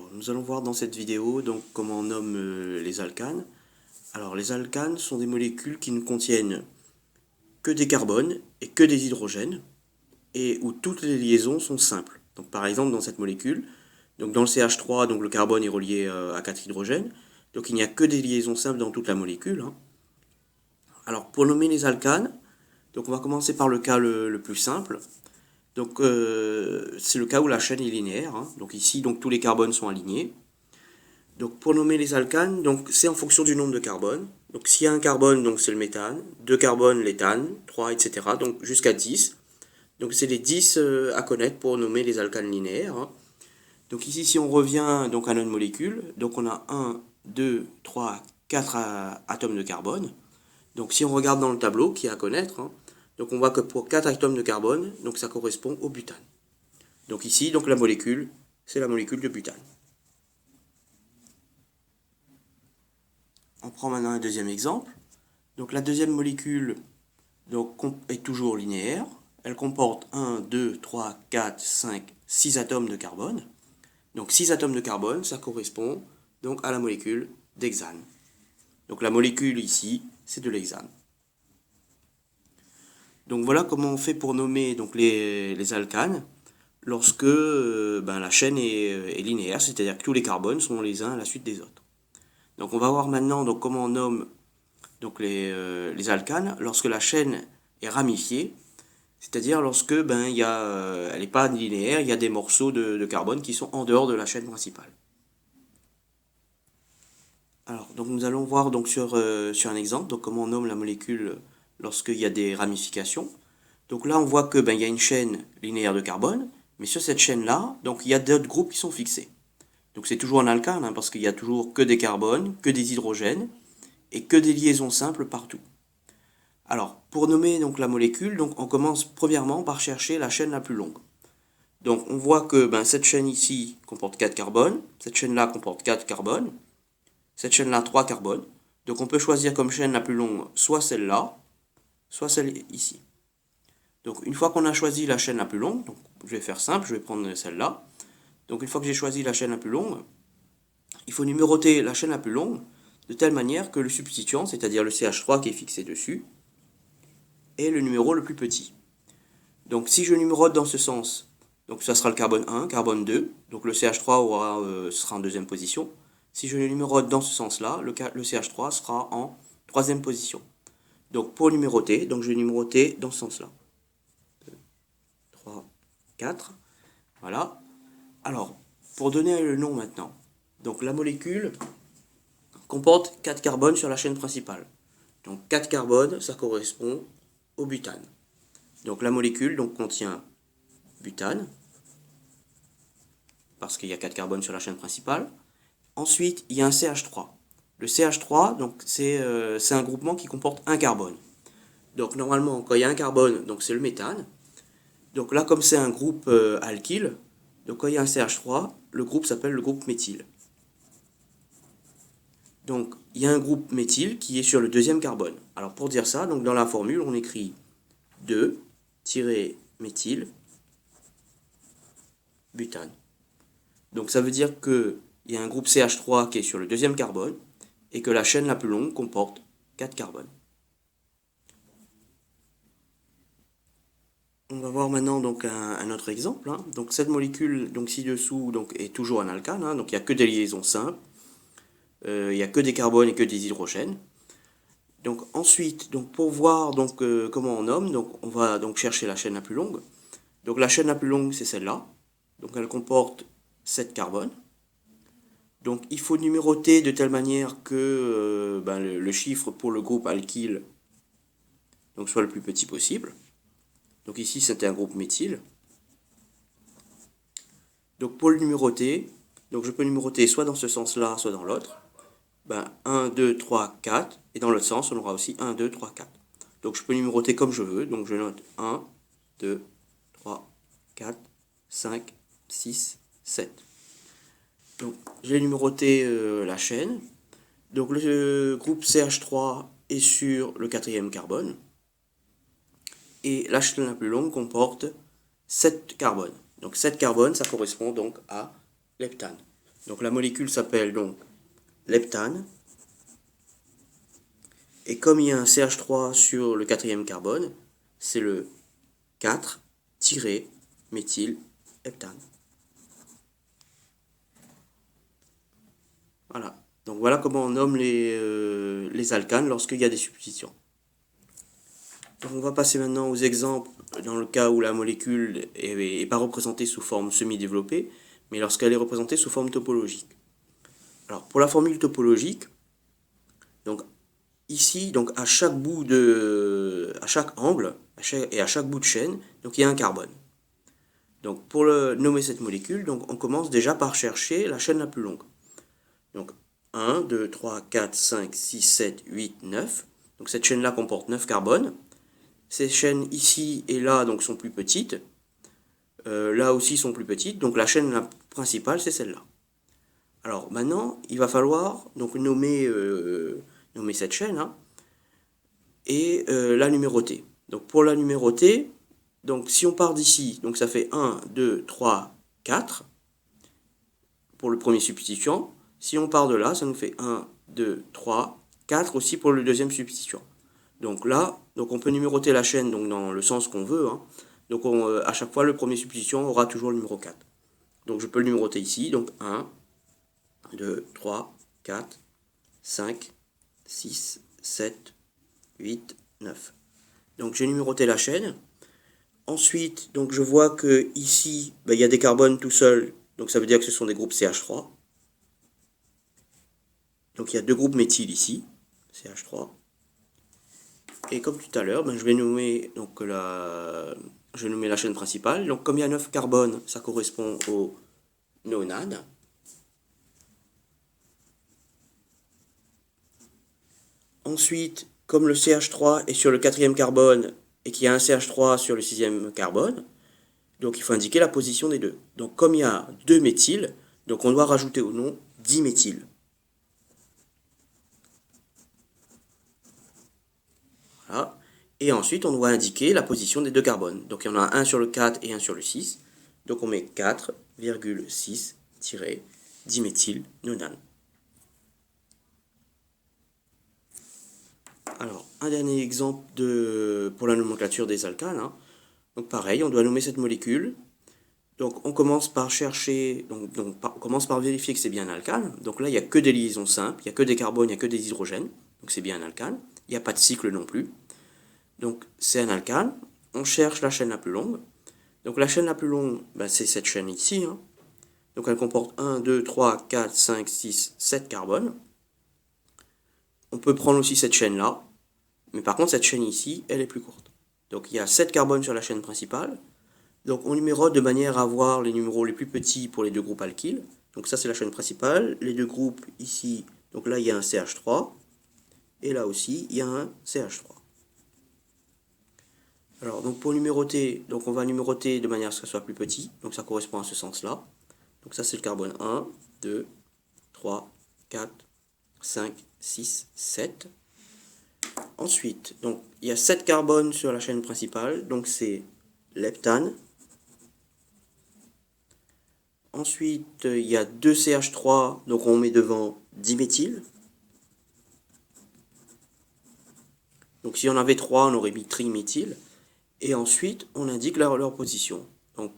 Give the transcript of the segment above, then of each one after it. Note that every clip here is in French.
Alors, nous allons voir dans cette vidéo donc comment on nomme les alcanes. Alors, les alcanes sont des molécules qui ne contiennent que des carbones et que des hydrogènes, et où toutes les liaisons sont simples. Donc, par exemple, dans cette molécule, donc dans le CH3, donc le carbone est relié à 4 hydrogènes, donc il n'y a que des liaisons simples dans toute la molécule. Alors, pour nommer les alcanes, donc on va commencer par le cas le plus simple. Donc, c'est le cas où la chaîne est linéaire. Donc ici, donc tous les carbones sont alignés. Donc pour nommer les alcanes, donc c'est en fonction du nombre de carbone. Donc s'il y a un carbone, donc c'est le méthane, deux carbones, l'éthane, 3, etc. Donc jusqu'à 10. Donc c'est les 10 à connaître pour nommer les alcanes linéaires. Donc ici, si on revient donc à notre molécule, donc on a 1, 2, 3, 4 atomes de carbone. Donc si on regarde dans le tableau qui est à connaître, donc on voit que pour 4 atomes de carbone, donc ça correspond au butane. Donc ici, donc la molécule, c'est la molécule de butane. On prend maintenant un deuxième exemple. Donc la deuxième molécule donc, est toujours linéaire. Elle comporte 1, 2, 3, 4, 5, 6 atomes de carbone. Donc 6 atomes de carbone, ça correspond donc à la molécule d'hexane. Donc la molécule ici, c'est de l'hexane. Donc voilà comment on fait pour nommer donc, les alcanes lorsque la chaîne est linéaire, c'est-à-dire que tous les carbones sont les uns à la suite des autres. Donc on va voir maintenant donc, comment on nomme donc, les alcanes lorsque la chaîne est ramifiée, c'est-à-dire lorsque elle n'est pas linéaire, il y a des morceaux de carbone qui sont en dehors de la chaîne principale. Alors, donc nous allons voir donc sur un exemple donc comment on nomme la molécule lorsqu'il y a des ramifications. Donc là, on voit que il y a une chaîne linéaire de carbone, mais sur cette chaîne-là, donc il y a d'autres groupes qui sont fixés. Donc c'est toujours un alcane, parce qu'il y a toujours que des carbones, que des hydrogènes, et que des liaisons simples partout. Alors, pour nommer donc la molécule, donc on commence premièrement par chercher la chaîne la plus longue. Donc on voit que cette chaîne ici comporte 4 carbones, cette chaîne-là comporte 4 carbones, cette chaîne-là 3 carbones. Donc on peut choisir comme chaîne la plus longue soit celle-là, soit celle ici. Donc une fois qu'on a choisi la chaîne la plus longue, donc je vais faire simple, je vais prendre celle-là. Donc une fois que j'ai choisi la chaîne la plus longue, il faut numéroter la chaîne la plus longue de telle manière que le substituant, c'est-à-dire le CH3 qui est fixé dessus, est le numéro le plus petit. Donc si je numérote dans ce sens, donc ça sera le carbone 1, carbone 2, donc le CH3 sera en deuxième position. Si je numérote dans ce sens-là, le CH3 sera en troisième position. Donc pour numéroter, donc je vais numéroter dans ce sens-là. 2, 3, 4. Voilà. Alors, pour donner le nom maintenant, donc la molécule comporte 4 carbones sur la chaîne principale. Donc 4 carbones, ça correspond au butane. Donc la molécule donc, contient butane, parce qu'il y a 4 carbones sur la chaîne principale. Ensuite, il y a un CH3. Le CH3, donc, c'est un groupement qui comporte un carbone. Donc normalement, quand il y a un carbone, donc c'est le méthane. Donc là, comme c'est un groupe alkyle, donc quand il y a un CH3, le groupe s'appelle le groupe méthyle. Donc il y a un groupe méthyle qui est sur le deuxième carbone. Alors pour dire ça, donc dans la formule, on écrit 2-méthyle butane. Donc ça veut dire qu'il y a un groupe CH3 qui est sur le deuxième carbone et que la chaîne la plus longue comporte 4 carbones. On va voir maintenant donc un autre exemple. Donc cette molécule donc ci-dessous donc, est toujours un alcane, donc il n'y a que des liaisons simples, il n'y a que des carbones et que des hydrogènes. Donc ensuite, donc, pour voir donc, comment on nomme, donc, on va donc chercher la chaîne la plus longue. Donc la chaîne la plus longue c'est celle-là, donc elle comporte 7 carbones. Donc il faut numéroter de telle manière que le chiffre pour le groupe alkyle donc, soit le plus petit possible. Donc ici c'était un groupe méthyle. Donc pour le numéroter, donc je peux numéroter soit dans ce sens-là, soit dans l'autre. 1, 2, 3, 4. Et dans l'autre sens, on aura aussi 1, 2, 3, 4. Donc je peux numéroter comme je veux. Donc je note 1, 2, 3, 4, 5, 6, 7. Donc j'ai numéroté la chaîne. Donc le groupe CH3 est sur le quatrième carbone. Et la chaîne la plus longue comporte 7 carbones. Donc 7 carbones, ça correspond donc à l'heptane. Donc la molécule s'appelle donc l'heptane. Et comme il y a un CH3 sur le quatrième carbone, c'est le 4-méthylheptane. Voilà. Donc voilà comment on nomme les alcanes lorsqu'il y a des substitutions. Donc on va passer maintenant aux exemples dans le cas où la molécule n'est pas représentée sous forme semi-développée, mais lorsqu'elle est représentée sous forme topologique. Alors pour la formule topologique, donc ici, donc à chaque angle et à chaque bout de chaîne, donc il y a un carbone. Donc pour nommer cette molécule, donc on commence déjà par chercher la chaîne la plus longue. Donc 1, 2, 3, 4, 5, 6, 7, 8, 9. Donc cette chaîne-là comporte 9 carbones. Ces chaînes ici et là donc sont plus petites. Là aussi sont plus petites. Donc la chaîne principale, c'est celle-là. Alors maintenant, il va falloir donc nommer cette chaîne, hein, et la numéroter. Donc pour la numéroter, donc si on part d'ici, donc ça fait 1, 2, 3, 4 pour le premier substituant. Si on part de là, ça nous fait 1, 2, 3, 4 aussi pour le deuxième substituant. Donc là, donc on peut numéroter la chaîne donc dans le sens qu'on veut, hein. Donc à chaque fois, le premier substituant aura toujours le numéro 4. Donc je peux le numéroter ici, donc 1, 2, 3, 4, 5, 6, 7, 8, 9. Donc j'ai numéroté la chaîne. Ensuite, donc je vois que ici, il y a des carbones tout seuls, donc ça veut dire que ce sont des groupes CH3. Donc il y a deux groupes méthyl ici, CH3. Et comme tout à l'heure, je vais nommer donc la chaîne principale. Donc comme il y a 9 carbones, ça correspond au nonane. Ensuite, comme le CH3 est sur le quatrième carbone et qu'il y a un CH3 sur le sixième carbone, donc il faut indiquer la position des deux. Donc comme il y a 2 méthyl, donc on doit rajouter au nom diméthyl. Voilà. Et ensuite, on doit indiquer la position des deux carbones. Donc il y en a un sur le 4 et un sur le 6. Donc on met 4,6-diméthylnonane. Alors, un dernier exemple pour la nomenclature des alcanes, hein. Donc pareil, on doit nommer cette molécule. Donc on commence par chercher, on commence par vérifier que c'est bien un alcane. Donc là, il n'y a que des liaisons simples, il n'y a que des carbones, il n'y a que des hydrogènes. Donc c'est bien un alcane. Il n'y a pas de cycle non plus. Donc c'est un alcane. On cherche la chaîne la plus longue. Donc la chaîne la plus longue, c'est cette chaîne ici, hein. Donc elle comporte 1, 2, 3, 4, 5, 6, 7 carbones. On peut prendre aussi cette chaîne-là. Mais par contre, cette chaîne ici, elle est plus courte. Donc il y a 7 carbones sur la chaîne principale. Donc on numérote de manière à avoir les numéros les plus petits pour les deux groupes alkyles. Donc ça c'est la chaîne principale. Les deux groupes ici, donc là il y a un CH3. Et là aussi il y a un CH3. Alors donc pour numéroter, donc on va numéroter de manière à ce que ce soit plus petit. Donc ça correspond à ce sens-là. Donc ça c'est le carbone 1, 2, 3, 4, 5, 6, 7. Ensuite, donc il y a 7 carbones sur la chaîne principale. Donc c'est l'heptane. Ensuite, il y a 2 CH3, donc on met devant diméthyl. Donc si on avait 3, on aurait mis triméthyl. Et ensuite, on indique leur position. Donc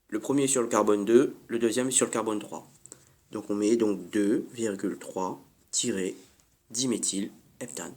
le premier est sur le carbone 2, le deuxième est sur le carbone 3. Donc on met donc 2,3-diméthylheptane.